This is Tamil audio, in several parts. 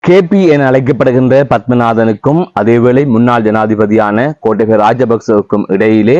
கேபி என அழைக்கப்படுகின்ற பத்மநாதனுக்கும் அதேவேளை முன்னாள் ஜனாதிபதியான கோட்டபய ராஜபக்சவுக்கும் இடையிலே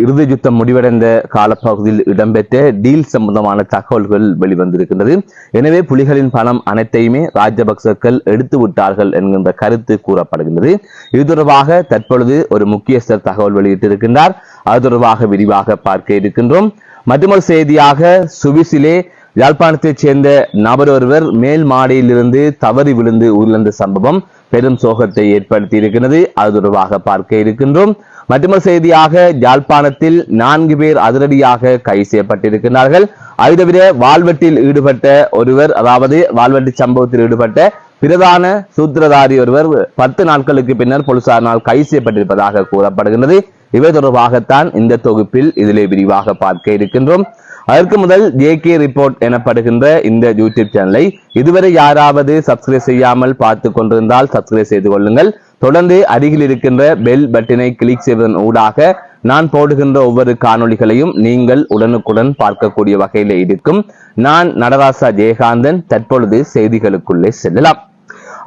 இறுதி யுத்தம் முடிவடைந்த காலப்பகுதியில் இடம்பெற்ற டீல் சம்பந்தமான தகவல்கள் வெளிவந்திருக்கின்றது. எனவே புலிகளின் பணம் அனைத்தையுமே ராஜபக்சர்கள் எடுத்து விட்டார்கள் என்கின்ற கருத்து கூறப்படுகின்றது. இது தொடர்பாக தற்பொழுது ஒரு முக்கியஸ்தர் தகவல் வெளியிட்டிருக்கின்றார். அது தொடர்பாக விரிவாக பார்க்க இருக்கின்றோம். மற்றொரு செய்தியாக சுவிஸிலே யாழ்ப்பாணத்தைச் சேர்ந்த நபர் ஒருவர் மேல் மாடியிலிருந்து தவறி விழுந்து உயிரிழந்த சம்பவம் பெரும் சோகத்தை ஏற்படுத்தி இருக்கிறது. அது தொடர்பாக பார்க்க இருக்கின்றோம். மற்றொரு செய்தியாக யாழ்ப்பாணத்தில் 4 பேர் அதிரடியாக கைது செய்யப்பட்டிருக்கிறார்கள். அது தவிர வாழ்வெட்டில் ஈடுபட்ட ஒருவர், அதாவது வாழ்வெட்டி சம்பவத்தில் ஈடுபட்ட பிரதான சூத்திரதாரி ஒருவர் 10 நாட்களுக்கு பின்னர் போலீசாரினால் கைது செய்யப்பட்டிருப்பதாக கூறப்படுகின்றது. இவை தொடர்பாகத்தான் இந்த தொகுப்பில் இதிலே விரிவாக பார்க்க இருக்கின்றோம். அதற்கு முதல் ஜேகே ரிப்போர்ட் எனப்படுகின்ற இந்த யூடியூப் சேனலை இதுவரை யாராவது சப்ஸ்கிரைப் செய்யாமல் பார்த்து கொண்டிருந்தால் சப்ஸ்கிரைப் செய்து கொள்ளுங்கள். தொடர்ந்து அருகில் இருக்கின்ற பெல் பட்டனை கிளிக் செய்வதன் ஊடாக நான் போடுகின்ற ஒவ்வொரு காணொளிகளையும் நீங்கள் உடனுக்குடன் பார்க்கக்கூடிய வகையில் இருக்கும். நான் நடராசா ஜெயகாந்தன். தற்பொழுது செய்திகளுக்குள்ளே செல்லலாம்.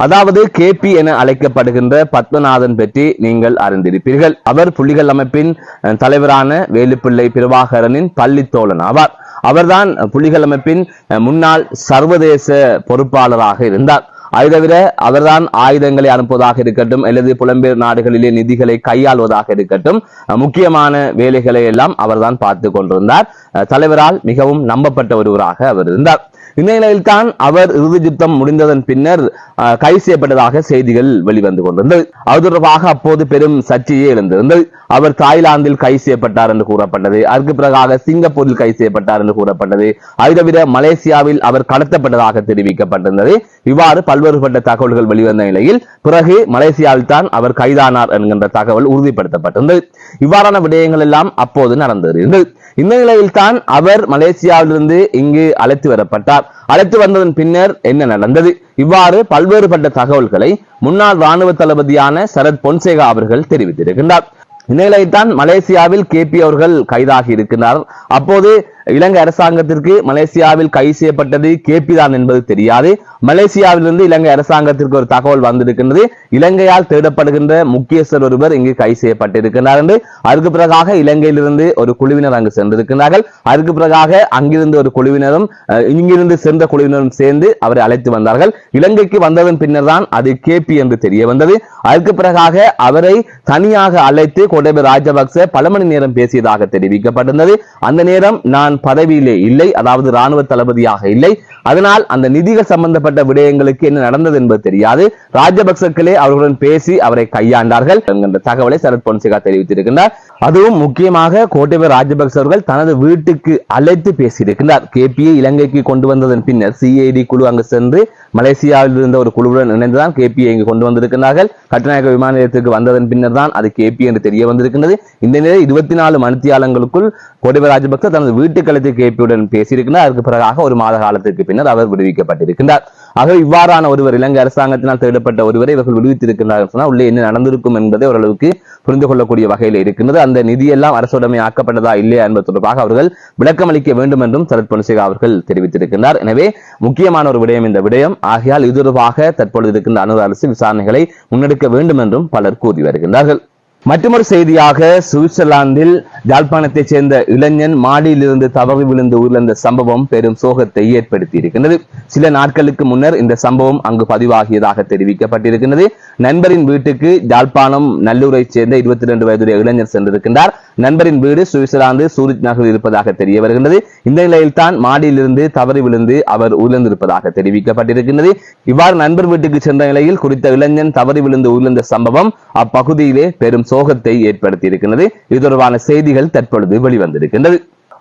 அதாவது கேபி என அழைக்கப்படுகின்ற பத்மநாதன் பற்றி நீங்கள் அறிந்திருப்பீர்கள். அவர் புலிகள் அமைப்பின் தலைவரான வேலுப்பிள்ளை பிரபாகரனின் பள்ளி தோழன் ஆவார். அவர்தான் புலிகள் அமைப்பின் முன்னாள் சர்வதேச பொறுப்பாளராக இருந்தார். அது தவிர அவர்தான் ஆயுதங்களை அனுப்புவதாக இருக்கட்டும் அல்லது புலம்பெயர் நாடுகளிலே நிதிகளை கையாள்வதாக இருக்கட்டும், முக்கியமான வேலைகளை எல்லாம் அவர்தான் பார்த்து கொண்டிருந்தார். தலைவரால் மிகவும் நம்பப்பட்ட ஒருவராக அவர் இருந்தார். இந்த நிலையில் தான் அவர் இறுதி யுத்தம் முடிந்ததன் பின்னர் கைது செய்யப்பட்டதாக செய்திகள் வெளிவந்து கொண்டிருந்தது. அது தொடர்பாக அப்போது பெரும் சர்ச்சையே எழுந்திருந்தது. அவர் தாய்லாந்தில் கைது செய்யப்பட்டார் என்று கூறப்பட்டது. அதற்கு பிறகாக சிங்கப்பூரில் கைது செய்யப்பட்டார் என்று கூறப்பட்டது. அது தவிர மலேசியாவில் அவர் கடத்தப்பட்டதாக தெரிவிக்கப்பட்டிருந்தது. இவ்வாறு பல்வேறுபட்ட தகவல்கள் வெளிவந்த நிலையில் பிறகு மலேசியாவில் தான் அவர் கைதானார் என்கின்ற தகவல் உறுதிப்படுத்தப்பட்டிருந்தது. இவ்வாறான விடயங்கள் எல்லாம் அப்போது நடந்திருந்தது. இந்த நிலையில் தான் அவர் மலேசியாவிலிருந்து இங்கு அழைத்து வரப்பட்டார். அழைத்து வந்ததன் பின்னர் என்ன நடந்தது? இவ்வாறு பல்வேறுபட்ட தகவல்களை முன்னாள் ராணுவ தளபதியான சரத் பொன்சேகா அவர்கள் தெரிவித்திருக்கின்றார். இந்நிலையில் தான் மலேசியாவில் கேபி அவர்கள் கைதாகி இருக்கிறார். அப்போது இலங்கை அரசாங்கத்திற்கு மலேசியாவில் கைது செய்யப்பட்டது கேபி தான் என்பது தெரியாது. மலேசியாவிலிருந்து இலங்கை அரசாங்கத்திற்கு ஒரு தகவல் வந்திருக்கின்றது. இலங்கையால் தேடப்படுகின்ற முக்கியஸ்தர் ஒருவர் இங்கு கைது செய்யப்பட்டிருக்கிறார் என்று. அதற்கு பிறகாக இலங்கையிலிருந்து ஒரு குழுவினர் அங்கு சென்றிருக்கிறார்கள். அதற்கு பிறகாக அங்கிருந்து ஒரு குழுவினரும் இங்கிருந்து சென்ற குழுவினரும் சேர்ந்து அவரை அழைத்து வந்தார்கள். இலங்கைக்கு வந்ததன் பின்னர் தான் அது கேபி என்று தெரிய வந்தது. அதற்கு பிறகாக அவரை தனியாக அழைத்து கோட்டபய ராஜபக்ச பல மணி நேரம் பேசியதாக தெரிவிக்கப்பட்டிருந்தது. அந்த நேரம் நான் பதவியிலே இல்லை, அதாவது ராணுவ தளபதியாக இல்லை. அதனால் அந்த நிதிகள் சம்பந்தப்பட்ட விடயங்களுக்கு என்ன நடந்தது என்பது தெரியாது. ராஜபக்சக்களே அவர்களுடன் பேசி அவரை கையாண்டார்கள் என்கின்ற தகவலை சரத் பொன்சேகா தெரிவித்திருக்கின்றார். அதுவும் முக்கியமாக கோட்டபய ராஜபக்ச அவர்கள் தனது வீட்டுக்கு அழைத்து பேசியிருக்கிறார். கேபியை இலங்கைக்கு கொண்டு வந்ததன் பின்னர் சிஐடி குழு அங்கு சென்று மலேசியாவில் இருந்த ஒரு குழுவுடன் இணைந்துதான் கேபியை இங்கு கொண்டு வந்திருக்கிறார்கள். கட்டுநாயக்க விமான நிலையத்திற்கு வந்ததன் பின்னர் தான் அது கேபி என்று தெரிய வந்திருக்கின்றது. இந்த நிலையில் 24 மணித்தியாலங்களுக்குள் கோட்டபய ராஜபக்ச தனது வீட்டுக்கு அழைத்து கேபியுடன் பேசியிருக்கிறார். அதற்கு பிறகாக ஒரு மாத காலத்திற்கு பின்னர் அவர் விடுவிக்கப்பட்டிருக்கின்றார். ஆகவே இவ்வாறான ஒருவர், இலங்கை அரசாங்கத்தினால் தேடப்பட்ட ஒருவரை இவர்கள் விடுவித்திருக்கிறார்கள் சொன்னால் உள்ளே என்ன நடந்திருக்கும் என்பதை ஓரளவுக்கு புரிந்து கொள்ளக்கூடிய வகையில் இருக்கின்றது. அந்த நிதியெல்லாம் அரசுடைமை ஆக்கப்பட்டதா இல்லையா என்பது தொடர்பாக அவர்கள் விளக்கம் அளிக்க வேண்டும் என்றும் சரத் பொன்சேகா அவர்கள் தெரிவித்திருக்கின்றார். எனவே முக்கியமான ஒரு விடயம் இந்த விடயம். ஆகையால் இது தொடர்பாக தற்பொழுது இருக்கின்ற அனுர அரசு விசாரணைகளை முன்னெடுக்க வேண்டும் என்றும் பலர் கூறி வருகின்றார்கள். மற்றொரு செய்தியாக சுவிட்சர்லாந்தில் யாழ்ப்பாணத்தைச் சேர்ந்த இளைஞன் மாடியிலிருந்து தவறி விழுந்து உயிரிழந்த சம்பவம் பெரும் சோகத்தை ஏற்படுத்தி இருக்கின்றது. சில நாட்களுக்கு முன்னர் இந்த சம்பவம் அங்கு பதிவாகியதாக தெரிவிக்கப்பட்டிருக்கின்றது. நண்பரின் வீட்டுக்கு யாழ்ப்பாணம் நல்லூரை சேர்ந்த 22 வயதுடைய இளைஞர் சென்றிருக்கின்றார். நண்பரின் வீடு சுவிட்சர்லாந்து சூரிச் நகரில் இருப்பதாக தெரிய வருகின்றது. இந்த நிலையில் தான் மாடியிலிருந்து தவறி விழுந்து அவர் உயிரிழந்திருப்பதாக தெரிவிக்கப்பட்டிருக்கின்றது. இவ்வாறு நண்பர் வீட்டுக்கு சென்ற நிலையில் குறித்த இளைஞன் தவறி விழுந்து உயிரிழந்த சம்பவம் அப்பகுதியிலே பெரும் சோகத்தை ஏற்படுத்தி இருக்கின்றது. இது தொடர்பான செய்திகள் தற்பொழுது வெளிவந்திருக்கின்றது.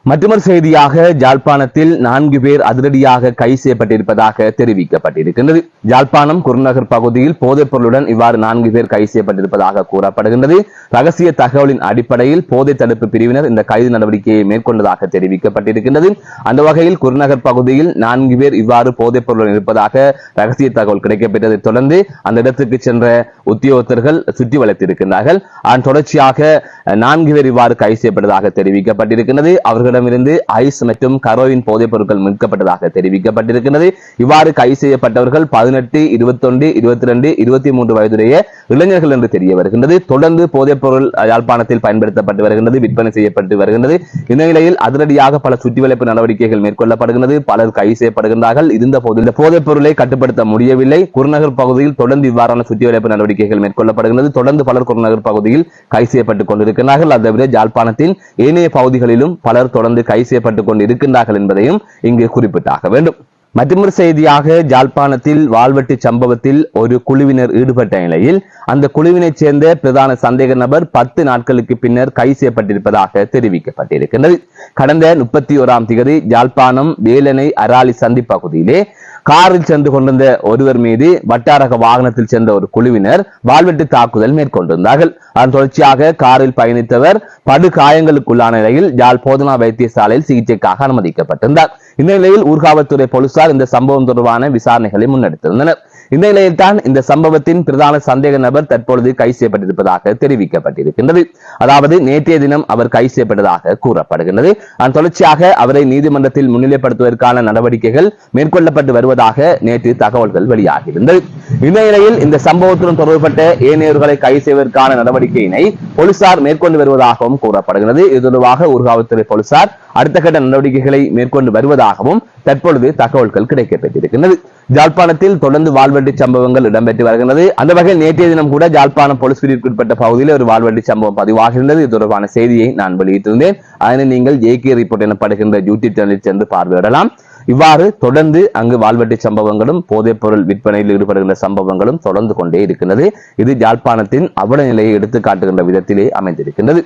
மற்றொரு செய்தியாக யாழ்ப்பாணத்தில் 4 பேர் அதிரடியாக கைது செய்யப்பட்டிருப்பதாக தெரிவிக்கப்பட்டிருக்கின்றது. யாழ்ப்பாணம் குருநகர் பகுதியில் போதைப் பொருளுடன் இவ்வாறு 4 பேர் கைது செய்யப்பட்டிருப்பதாக கூறப்படுகின்றது. ரகசிய தகவலின் அடிப்படையில் போதை தடுப்பு பிரிவினர் இந்த கைது நடவடிக்கையை மேற்கொண்டதாக தெரிவிக்கப்பட்டிருக்கின்றது. அந்த வகையில் குருநகர் பகுதியில் 4 பேர் இவ்வாறு போதைப் பொருளுடன் இருப்பதாக ரகசிய தகவல் கிடைக்கப்பட்டதை தொடர்ந்து அந்த இடத்துக்கு சென்ற உத்தியோகத்தர்கள் சுற்றி வளைத்திருக்கிறார்கள். அதன் தொடர்ச்சியாக 4 பேர் இவ்வாறு கைது செய்யப்பட்டதாக தெரிவிக்கப்பட்டிருக்கின்றது. அவர்கள் அவர்களிடமிருந்து ஐஸ் மற்றும் கரோயின் போதைப் பொருட்கள் மீட்கப்பட்டதாக தெரிவிக்கப்பட்டிருக்கிறது. இவ்வாறு கைது செய்யப்பட்டவர்கள் 18, 21, 22, 23 வயதுடைய இளைஞர்கள் என்று தெரிய வருகின்றது. தொடர்ந்து போதைப் பொருள் யாழ்ப்பாணத்தில் பயன்படுத்தப்பட்டு வருகின்றது, விற்பனை செய்யப்பட்டு வருகின்றது. இந்த நிலையில் அதிரடியாக பல சுற்றிவளைப்பு நடவடிக்கைகள் மேற்கொள்ளப்படுகின்றது. பலர் கைது செய்யப்படுகின்றார்கள். இருந்த போது இந்த போதைப் பொருளை கட்டுப்படுத்த முடியவில்லை. குருநகர் பகுதியில் தொடர்ந்து இவ்வாறான சுற்றிவளைப்பு நடவடிக்கைகள் மேற்கொள்ளப்படுகின்றது. தொடர்ந்து பலர் குருநகர் பகுதியில் கைது செய்யப்பட்டுக் கொண்டிருக்கிறார்கள். அதை விட யாழ்ப்பாணத்தின் ஏனைய பகுதிகளிலும் பலர் தொடர்ந்து கைது செய்யப்பட்டுக் கொண்டிருக்கின்றார்கள் என்பதையும் இங்கு குறிப்பிட்டாக வேண்டும். மற்றொரு செய்தியாக யாழ்ப்பாணத்தில் வாள்வெட்டு சம்பவத்தில் ஒரு குழுவினர் ஈடுபட்ட நிலையில் அந்த குழுவினைச் சேர்ந்த பிரதான சந்தேக நபர் 10 நாட்களுக்கு பின்னர் கைது செய்யப்பட்டிருப்பதாக தெரிவிக்கப்பட்டிருக்கிறது. கடந்த 31ஆம் தேதி யாழ்ப்பாணம் வேலனை அராலி சந்தி பகுதியிலே காரில் சென்று கொண்டிருந்த ஒருவர் மீது வட்டாரக வாகனத்தில் சென்ற ஒரு குழுவினர் வாள்வெட்டு தாக்குதல் மேற்கொண்டிருந்தார்கள். அதன் தொடர்ச்சியாக காரில் பயணித்தவர் படுகாயங்களுக்குள்ளான நிலையில் யாழ் போதனா வைத்தியசாலையில் சிகிச்சைக்காக அனுமதிக்கப்பட்டிருந்தார். இந்த நிலையில் ஊர்காவல்துறை போலீசார் இந்த சம்பவம் தொடர்பான விசாரணைகளை முன்னெடுத்திருந்தனர். இந்த நிலையில் தான் இந்த சம்பவத்தின் பிரதான சந்தேக நபர் தற்பொழுது கைது செய்யப்பட்டிருப்பதாக தெரிவிக்கப்பட்டிருக்கின்றது. அதாவது நேற்றைய தினம் அவர் கைது செய்யப்பட்டதாக கூறப்படுகின்றது. அதன் தொடர்ச்சியாக அவரை நீதிமன்றத்தில் முன்னிலைப்படுத்துவதற்கான நடவடிக்கைகள் மேற்கொள்ளப்பட்டு வருவதாக நேற்று தகவல்கள் வெளியாகியிருந்தது. இந்த நிலையில் இந்த சம்பவத்துடன் தொடர்பட்ட ஏனையோர்களை கைது செய்வதற்கான நடவடிக்கையினை போலீசார் மேற்கொண்டு வருவதாகவும் கூறப்படுகிறது. இது தொடர்பாக ஊர்காவல்துறை போலீசார் அடுத்த கட்ட நடவடிக்கைகளை மேற்கொண்டு வருவதாகவும் தற்பொழுது தகவல்கள் கிடைக்கப்பட்டிருக்கின்றது. யாழ்ப்பாணத்தில் தொடர்ந்து வாள்வெட்டு சம்பவங்கள் இடம்பெற்று வருகின்றது. அந்த வகையில் நேற்றைய தினம் கூட யாழ்ப்பாணம் போலீஸ் பிரிவுக்குட்பட்ட பகுதியில் ஒரு வாள்வெட்டு சம்பவம் பதிவாகின்றது. இது தொடர்பான செய்தியை நான் வெளியிட்டிருந்தேன். அதனை நீங்கள் ஏகே ரிப்போர்ட் எனப்படுகின்ற யூடியூப் சேனலில் சென்று பார்வையிடலாம். இவ்வாறு தொடர்ந்து அங்கு வாள்வெட்டு சம்பவங்களும் போதைப் பொருள் விற்பனையில் ஈடுபடுகின்ற சம்பவங்களும் தொடர்ந்து கொண்டே இருக்கின்றது. இது யாழ்ப்பாணத்தின் அவல நிலையை எடுத்து காட்டுகின்ற விதத்திலே அமைந்திருக்கின்றது.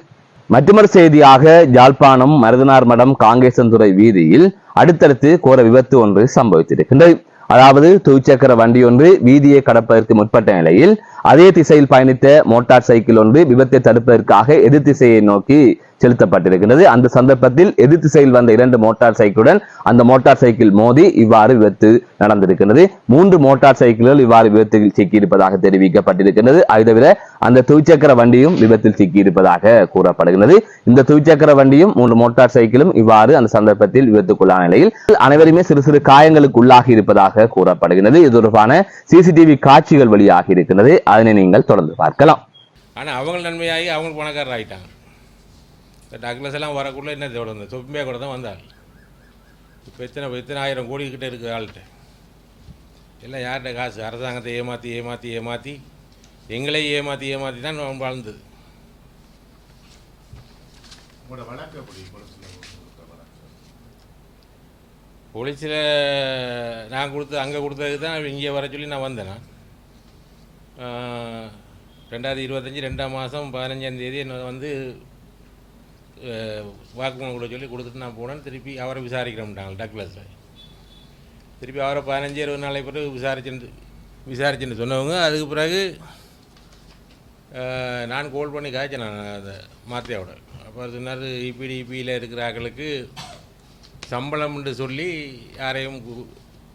மற்றொரு செய்தியாக யாழ்ப்பாணம் மருதனார் மடம் காங்கேசன்துறை வீதியில் அடுத்தடுத்து கோர விபத்து ஒன்று சம்பவித்திருக்கின்றது. அதாவது துவிச்சக்கர வண்டி ஒன்று வீதியை கடப்பதற்கு முற்பட்ட நிலையில் அதே திசையில் பயணித்த மோட்டார் சைக்கிள் ஒன்று விபத்தை தடுப்பதற்காக எதிர் திசையை நோக்கி செலுத்தப்பட்டிருக்கிறது. அந்த சந்தர்ப்பத்தில் எதிர் திசையில் வந்த 2 மோட்டார் சைக்கிளுடன் அந்த மோட்டார் சைக்கிள் மோதி இவ்வாறு விபத்து நடந்திருக்கிறது. 3 மோட்டார் சைக்கிள்கள் இவ்வாறு விபத்தில் சிக்கியிருப்பதாக தெரிவிக்கப்பட்டிருக்கிறது. அது தவிர அந்த துவிச்சக்கர வண்டியும் விபத்தில் சிக்கியிருப்பதாக கூறப்படுகிறது. இந்த துவிச்சக்கர வண்டியும் 3 மோட்டார் சைக்கிளும் இவ்வாறு அந்த சந்தர்ப்பத்தில் விபத்துக்குள்ளான நிலையில் அனைவருமே சிறு சிறு காயங்களுக்கு உள்ளாகி இருப்பதாக கூறப்படுகிறது. இது தொடர்பான சிசிடிவி காட்சிகள் வெளியாகி இருக்கிறது. அதனை நீங்கள் தொடர்ந்து பார்க்கலாம். ஆனால் அவங்க நன்மையாகி அவங்களுக்கு பணக்காரர் ஆகிட்டாங்க. டக்ளஸ் எல்லாம் வரக்குள்ள என்ன தொடர்ந்து தொப்பிமையாக கூட தான் வந்தாள். இப்போ எத்தனை 1000 கோடி கிட்டே இருக்குது ஆள்கிட்ட. எல்லாம் யார்கிட்ட காசு? அரசாங்கத்தை ஏமாற்றி எங்களை ஏமாற்றி தான் வாழ்ந்தது. போலீஸில் நான் அங்கே கொடுத்ததுக்கு தான் இங்கே வர சொல்லி நான் வந்தேன். 2025 2ஆம் மாதம் 15ஆம் தேதி என்ன வந்து வாக்குமூலம் கூட சொல்லி கொடுத்துட்டு நான் போனேன். திருப்பி அவரை விசாரிக்கிறோம்ட்டாங்க டக்ளஸில். திருப்பி அவரை 15-20 நாளைக்கு பிறகு விசாரிச்சுன்னு சொன்னவங்க. அதுக்கு பிறகு நான் கோல் பண்ணி காய்ச்சேன் நான் அதை மாத்தியாவோட. அப்போ சொன்னார் இபியில் இருக்கிற ஆக்களுக்கு சம்பளம்னு சொல்லி யாரையும்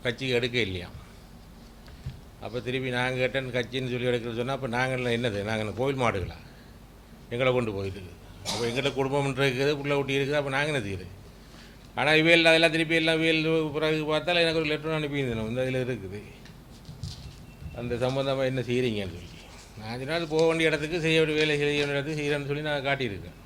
கட்சிக்கு எடுக்க இல்லையா. அப்போ திருப்பி நாங்கள் கேட்டேன் கட்சின்னு சொல்லி எடுக்கிறது சொன்னால், அப்போ நாங்கள் என்னது நாங்கள் கோவில் மாடுகளா எங்களை கொண்டு போயிட்டு. அப்போ எங்கிட்ட குடும்பம்ன்ற இருக்குது, புள்ள ஊட்டி இருக்குது. அப்போ நாங்கள் என்ன செய்யுது? ஆனால் இவையில் அதெல்லாம் திருப்பி எல்லாம் இவையில் பிறகு பார்த்தாலும் எனக்கு ஒரு லெட்டர் அனுப்பியிருந்தேன். இந்த இதில் இருக்குது அந்த சம்மந்தமாக என்ன செய்கிறீங்கன்னு சொல்லி. நான் சொன்னால் போக வேண்டிய இடத்துக்கு செய்ய வேண்டிய வேலை செய்ய வேண்டிய இடத்துக்கு செய்கிறேன்னு சொல்லி நான் காட்டியிருக்கேன்.